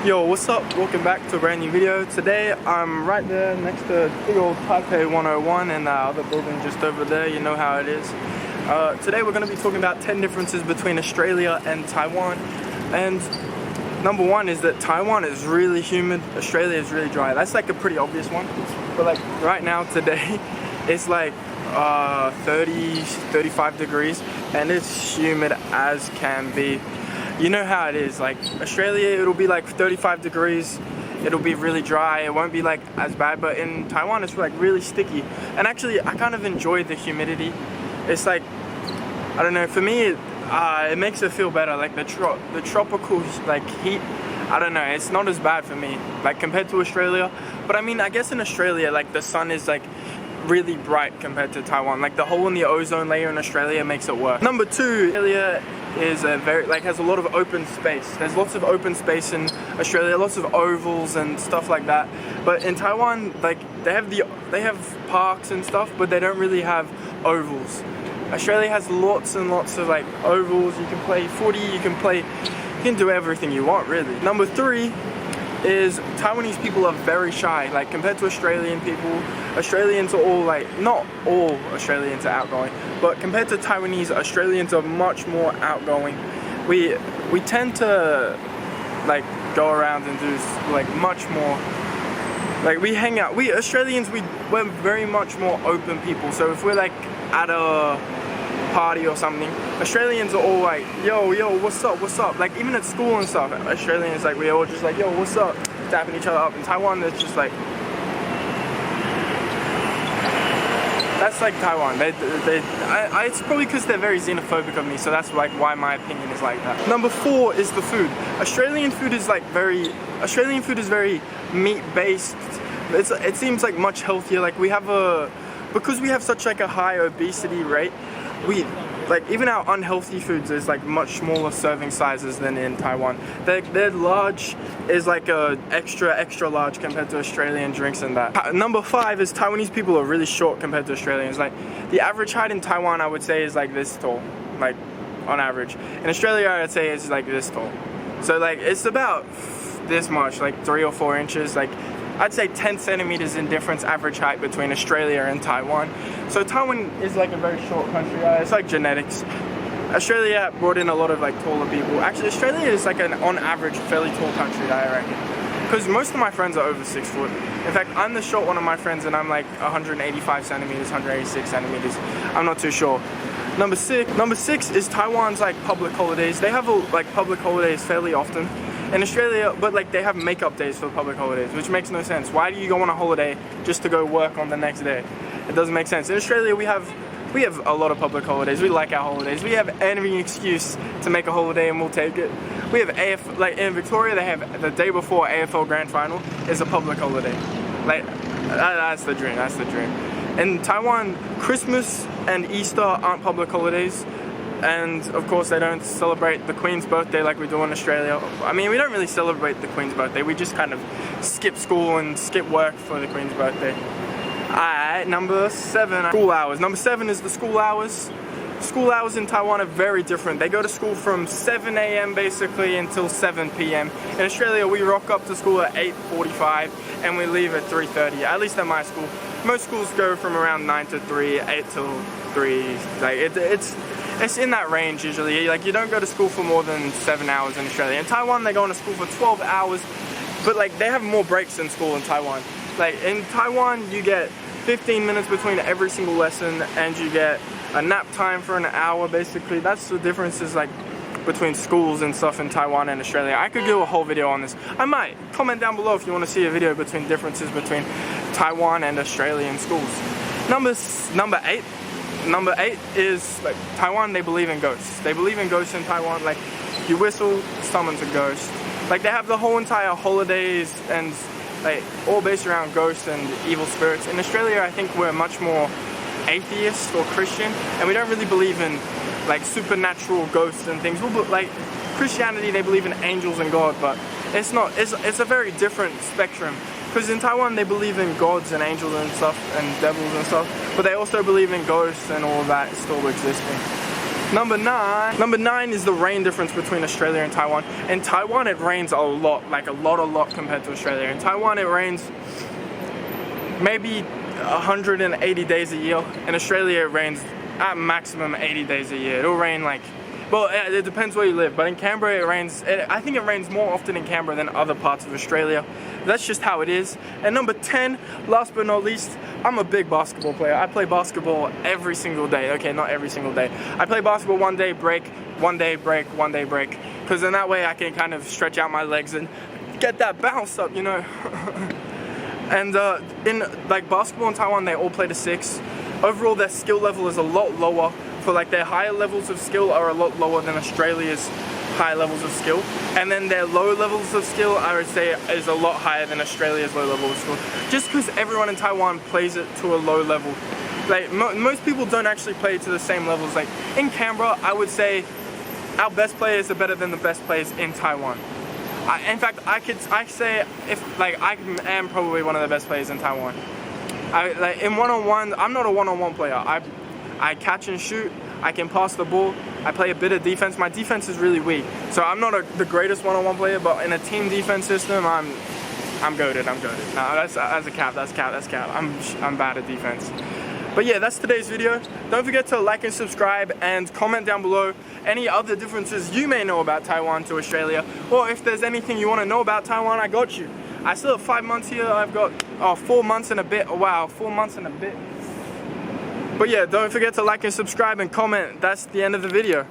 Yo, what's up? Welcome back to a brand new video. Today I'm right there next to big old Taipei 101 and the other building just over there. You know how it is. Today we're going to be talking about 10 differences between Australia and Taiwan. And number one is that Taiwan is really humid, Australia is really dry. That's like a pretty obvious one. But like right now today it's like 35 degrees and it's humid as can be. You know how it is, like Australia it'll be like 35 degrees, it'll be really dry, it won't be like as bad, but in Taiwan it's like really sticky. And actually I kind of enjoy the humidity. It's like, I don't know, for me it makes it feel better, like the tropical like heat. I don't know, it's not as bad for me like compared to Australia. But I mean, I guess in Australia like the sun is like really bright compared to Taiwan. Like the hole in the ozone layer in Australia makes it worse. Number two, Australia is has a lot of open space. There's lots of open space in Australia, lots of ovals and stuff like that. But in Taiwan, like they have parks and stuff, but they don't really have ovals. Australia has lots and lots of like ovals. You can play footy, you can do everything you want really. Number three is Taiwanese people are very shy. Like compared to Australian people, Australians are all like, not all Australians are outgoing, but compared to Taiwanese, Australians are much more outgoing. We tend to like go around and do like much more, like we hang out. We Australians, we're very much more open people. So if we're like at a party or something, Australians are all like, yo, what's up? Like even at school and stuff, Australians like, we all just like, yo, what's up? Tapping each other up. In Taiwan, it's just like, that's like Taiwan. It's probably because they're very xenophobic of me, so that's like why my opinion is like that. Number four is the food. Australian food is very meat-based. It seems like much healthier. Like because we have such like a high obesity rate, like even our unhealthy foods is like much smaller serving sizes than in Taiwan. Their large is like a extra large compared to Australian drinks and that. Number five is Taiwanese people are really short compared to Australians. Like the average height in Taiwan I would say is like this tall, like on average. In Australia I would say it's like this tall. So like it's about this much, like 3 or 4 inches. Like I'd say 10 centimeters in difference average height between Australia and Taiwan. So Taiwan is like a very short country. It's like genetics. Australia brought in a lot of like taller people. Actually, Australia is like an on average fairly tall country, I reckon. Because most of my friends are over 6 foot. In fact, I'm the short one of my friends and I'm like 185 centimeters, 186 centimeters. I'm not too sure. Number six is Taiwan's like public holidays. They have like public holidays fairly often. In Australia, but like they have make-up days for the public holidays, which makes no sense. Why do you go on a holiday just to go work on the next day? It doesn't make sense. In Australia, we have a lot of public holidays. We like our holidays. We have any excuse to make a holiday and we'll take it. We have like in Victoria, they have the day before AFL Grand Final is a public holiday. Like that's the dream. That's the dream. In Taiwan, Christmas and Easter aren't public holidays. And of course they don't celebrate the Queen's birthday like we do in Australia. I mean, we don't really celebrate the Queen's birthday. We just kind of skip school and skip work for the Queen's birthday. Alright, number seven, school hours. Number seven is the school hours. School hours in Taiwan are very different. They go to school from 7 a.m. basically until 7 p.m. In Australia, we rock up to school at 8:45 and we leave at 3:30. At least at my school. Most schools go from around 9 to 3, 8 till 3. Like it's in that range usually. Like you don't go to school for more than 7 hours in Australia. In Taiwan, they go to school for 12 hours, but like they have more breaks in school in Taiwan. Like in Taiwan, you get 15 minutes between every single lesson and you get a nap time for an hour basically. That's the differences like between schools and stuff in Taiwan and Australia. I could do a whole video on this. I might. Comment down below if you want to see a video between differences between Taiwan and Australian schools. Number eight is like Taiwan, they believe in ghosts. They believe in ghosts in Taiwan. Like you whistle, summons a ghost. Like they have the whole entire holidays and like all based around ghosts and evil spirits. In Australia, I think we're much more atheist or Christian, and we don't really believe in like supernatural ghosts and things. Well, like Christianity, they believe in angels and God, but it's not. It's a very different spectrum. Because in Taiwan they believe in gods and angels and stuff and devils and stuff, but they also believe in ghosts and all of that still existing. Number nine is the rain difference between Australia and Taiwan. In Taiwan, it rains a lot, like a lot compared to Australia. In Taiwan, it rains maybe 180 days a year. In Australia, it rains at maximum 80 days a year. It'll rain like, well, it depends where you live, but in Canberra, it rains, I think it rains more often in Canberra than other parts of Australia. That's just how it is. And number 10, last but not least, I'm a big basketball player. I play basketball every single day. Okay, not every single day. I play basketball one day, break, one day, break, one day, break. Because in that way, I can kind of stretch out my legs and get that bounce up, you know. And in like basketball in Taiwan, they all play to 6. Overall, their skill level is a lot lower. For like their higher levels of skill are a lot lower than Australia's high levels of skill, and then their low levels of skill I would say is a lot higher than Australia's low level of skill, just because everyone in Taiwan plays it to a low level. Like most people don't actually play to the same levels. Like in Canberra, I would say our best players are better than the best players in Taiwan. In fact, I say if like I am probably one of the best players in Taiwan. Like in one-on-one, I'm not a one-on-one player. I catch and shoot, I can pass the ball, I play a bit of defense. My defense is really weak, so I'm not the greatest one-on-one player, but in a team defense system, I'm goated, I'm goated. No, that's a cap, that's cap. I'm bad at defense. But yeah, that's today's video. Don't forget to like and subscribe and comment down below any other differences you may know about Taiwan to Australia, or if there's anything you want to know about Taiwan, I got you. I still have 5 months here. I've got 4 months and a bit. Wow, 4 months and a bit. But yeah, don't forget to like and subscribe and comment. That's the end of the video.